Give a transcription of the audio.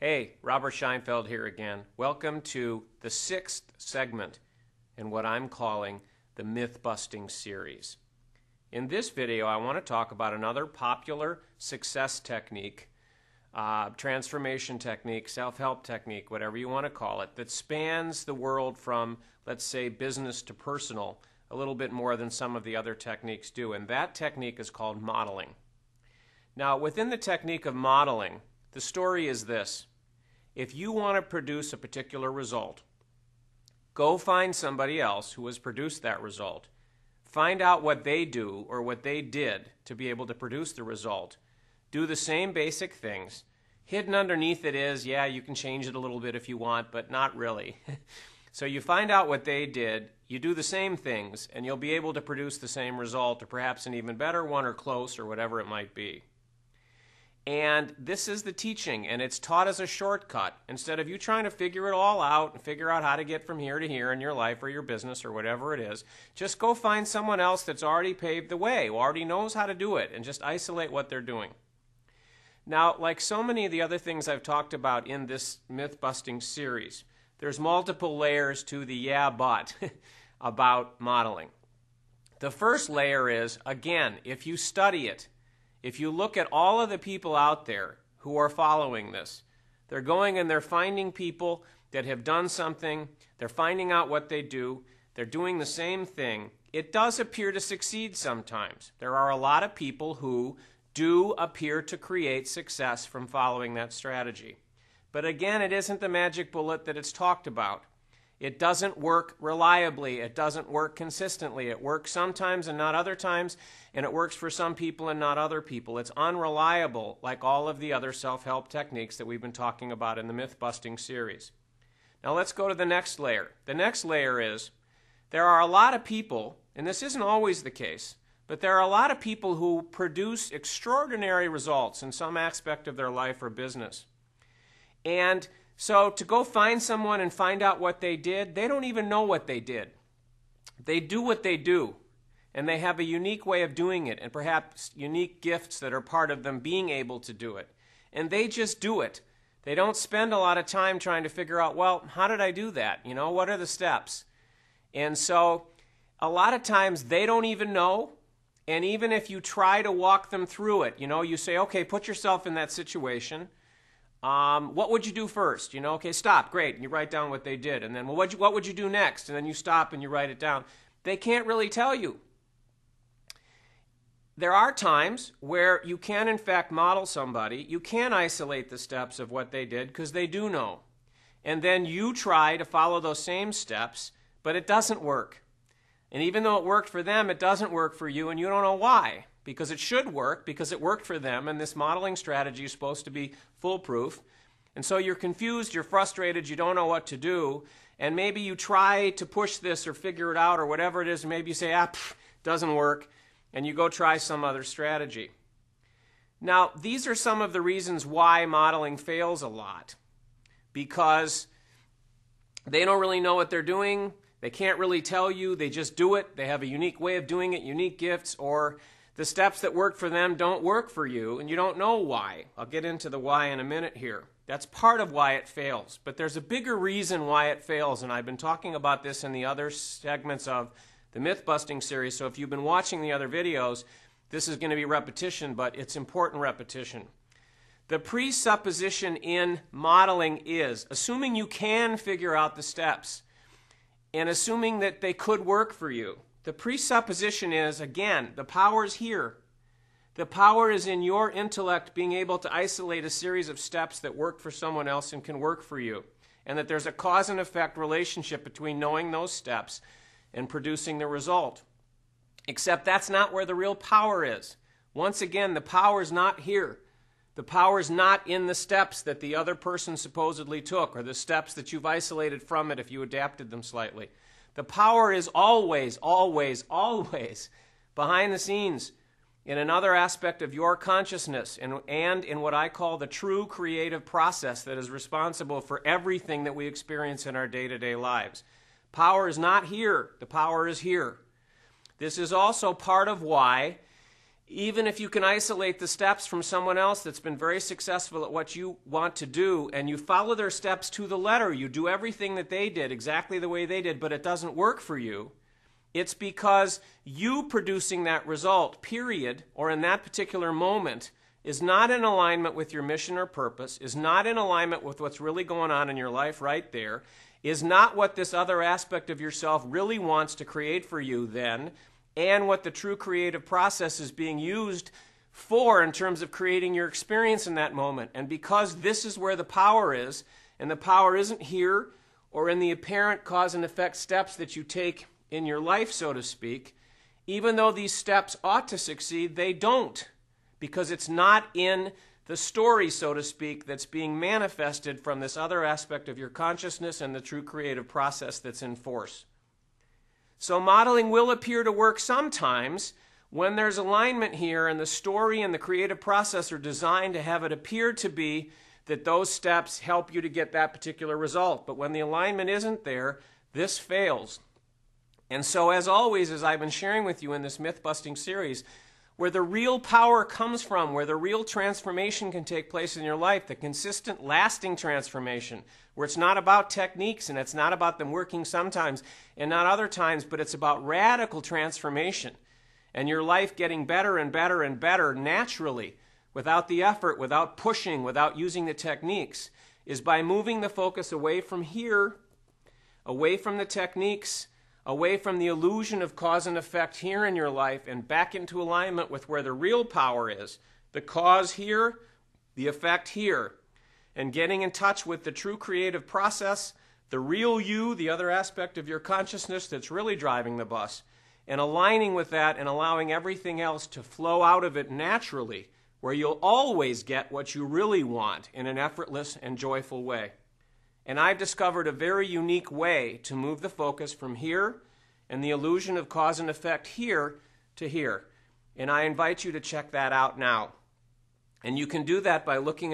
Hey, Robert Scheinfeld here again. Welcome to the sixth segment in what I'm calling the Myth-Busting series. In this video, I want to talk about another popular success technique, transformation technique, self-help technique, whatever you want to call it, that spans the world from, let's say, business to personal, a little bit more than some of the other techniques do. And that technique is called modeling. Now, within the technique of modeling, the story is this. If you want to produce a particular result, go find somebody else who has produced that result. Find out what they do or what they did to be able to produce the result. Do the same basic things. Hidden underneath it is, yeah, you can change it a little bit if you want, but not really. So you find out what they did, you do the same things, and you'll be able to produce the same result, or perhaps an even better one, or close, or whatever it might be. And this is the teaching, and it's taught as a shortcut. Instead of you trying to figure it all out and figure out how to get from here to here in your life or your business or whatever it is, just go find someone else that's already paved the way, who already knows how to do it, and just isolate what they're doing. Now, like so many of the other things I've talked about in this myth-busting series, there's multiple layers to the yeah, but about modeling. The first layer is, again, if you study it, if you look at all of the people out there who are following this, they're going and they're finding people that have done something, they're finding out what they do, they're doing the same thing. It does appear to succeed sometimes. There are a lot of people who do appear to create success from following that strategy. But again, it isn't the magic bullet that it's talked about. It doesn't work reliably. It doesn't work consistently. It works sometimes and not other times, and it works for some people and not other people. It's unreliable, like all of the other self-help techniques that we've been talking about in the myth-busting series. Now let's go to the next layer. The next layer is, there are a lot of people, and this isn't always the case, but there are a lot of people who produce extraordinary results in some aspect of their life or business. And so to go find someone and find out what they did, they don't even know what they did. They do what they do, and they have a unique way of doing it, and perhaps unique gifts that are part of them being able to do it. And they just do it. They don't spend a lot of time trying to figure out, well, how did I do that? You know, what are the steps? And so a lot of times they don't even know, and even if you try to walk them through it, you know, you say, okay, put yourself in that situation. What would you do first? You know, okay, stop, great, and you write down what they did. And then, well, what would you do next? And then you stop and you write it down. They can't really tell you. There are times where you can, in fact, model somebody. You can isolate the steps of what they did because they do know. And then you try to follow those same steps, but it doesn't work. And even though it worked for them, it doesn't work for you, and you don't know why. Because it should work, because it worked for them, and this modeling strategy is supposed to be foolproof. And so you're confused, you're frustrated, you don't know what to do, and maybe you try to push this or figure it out or whatever it is, and maybe you say, doesn't work, and you go try some other strategy. Now, these are some of the reasons why modeling fails a lot. Because they don't really know what they're doing, they can't really tell you, they just do it, they have a unique way of doing it, unique gifts, or the steps that work for them don't work for you, and you don't know why. I'll get into the why in a minute here. That's part of why it fails. But there's a bigger reason why it fails, and I've been talking about this in the other segments of the Myth-Busting series, so if you've been watching the other videos, this is going to be repetition, but it's important repetition. The presupposition in modeling is, assuming you can figure out the steps, and assuming that they could work for you, the presupposition is, again, the power is here. The power is in your intellect being able to isolate a series of steps that work for someone else and can work for you. And that there's a cause and effect relationship between knowing those steps and producing the result. Except that's not where the real power is. Once again, the power is not here. The power is not in the steps that the other person supposedly took, or the steps that you've isolated from it if you adapted them slightly. The power is always, always, always behind the scenes in another aspect of your consciousness and in what I call the true creative process that is responsible for everything that we experience in our day-to-day lives. Power is not here. The power is here. This is also part of why Even if you can isolate the steps from someone else that's been very successful at what you want to do, and you follow their steps to the letter, you do everything that they did exactly the way they did, but it doesn't work for you, it's because you producing that result, period, or in that particular moment, is not in alignment with your mission or purpose, is not in alignment with what's really going on in your life right there, is not what this other aspect of yourself really wants to create for you then, and what the true creative process is being used for in terms of creating your experience in that moment. And because this is where the power is, and the power isn't here or in the apparent cause and effect steps that you take in your life, so to speak, even though these steps ought to succeed, they don't, because it's not in the story, so to speak, that's being manifested from this other aspect of your consciousness and the true creative process that's in force. So modeling will appear to work sometimes when there's alignment here and the story and the creative process are designed to have it appear to be that those steps help you to get that particular result. But when the alignment isn't there, this fails. And so, as always, as I've been sharing with you in this myth-busting series, where the real power comes from, where the real transformation can take place in your life, the consistent, lasting transformation, where it's not about techniques and it's not about them working sometimes and not other times, but it's about radical transformation and your life getting better and better and better naturally, without the effort, without pushing, without using the techniques, is by moving the focus away from here, away from the techniques, away from the illusion of cause and effect here in your life, and back into alignment with where the real power is, the cause here, the effect here, and getting in touch with the true creative process, the real you, the other aspect of your consciousness that's really driving the bus, and aligning with that and allowing everything else to flow out of it naturally, where you'll always get what you really want in an effortless and joyful way. And I've discovered a very unique way to move the focus from here and the illusion of cause and effect here to here. And I invite you to check that out now. And you can do that by looking